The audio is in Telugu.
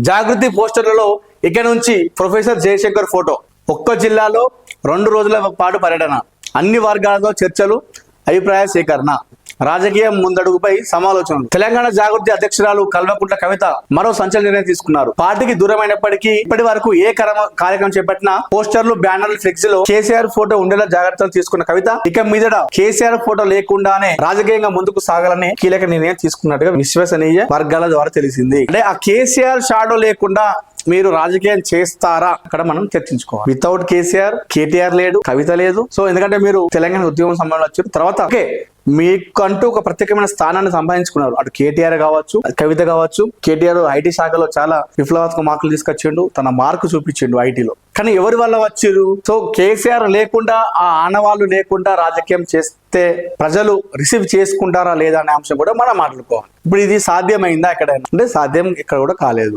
జాగృతి పోస్టర్లలో ఇక నుంచి ప్రొఫెసర్ జయశంకర్ ఫోటో. ఒక్క జిల్లాలో 2 రోజుల పాటు పర్యటన, అన్ని వర్గాలతో చర్చలు, అభిప్రాయ సేకరణ, రాజకీయం ముందడుగుపై సమాలోచనలు. తెలంగాణ జాగృతి అధ్యక్షురాలు కల్వకుంట్ల కవిత మరో సంచలన నిర్ణయం తీసుకున్నారు. పార్టీకి దూరమైనప్పటికీ ఇప్పటి వరకు ఏ కార్యక్రమం చేపట్టినా పోస్టర్లు, బ్యానర్లు, ఫ్లెక్సీలో కేసీఆర్ ఫోటో ఉండేలా జాగ్రత్తలు తీసుకున్న కవిత ఇక మీదట కేసీఆర్ ఫోటో లేకుండానే రాజకీయంగా ముందుకు సాగాలని కీలక నిర్ణయం తీసుకున్నట్టుగా విశ్వసనీయ వర్గాల ద్వారా తెలిసింది. అంటే ఆ కేసీఆర్ షాడో లేకుండా మీరు రాజకీయం చేస్తారా అక్కడ మనం చర్చించుకోవాలి. వితౌట్ కేసీఆర్, కేటీఆర్ లేడు, కవిత లేదు. సో ఎందుకంటే మీరు తెలంగాణ ఉద్యమం సంబంధంలో వచ్చారు, తర్వాత ఓకే మీకంటూ ఒక ప్రత్యేకమైన స్థానాన్ని సంపాదించుకున్నారు. అటు కేటీఆర్ కావచ్చు, కవిత కావచ్చు. కేటీఆర్ ఐటీ శాఖలో చాలా విప్లవాత్మక మార్కులు తీసుకొచ్చిండు, తన మార్కు చూపించిండు ఐటీలో. కానీ ఎవరి వల్ల వచ్చిరు? సో కేసీఆర్ లేకుండా, ఆ ఆనవాళ్ళు లేకుండా రాజకీయం చేస్తే ప్రజలు రిసీవ్ చేసుకుంటారా లేదా అనే అంశం కూడా మనం మాట్లాడుకోవాలి. ఇప్పుడు ఇది సాధ్యమైందా ఎక్కడైనా అంటే సాధ్యం ఇక్కడ కూడా కాలేదు.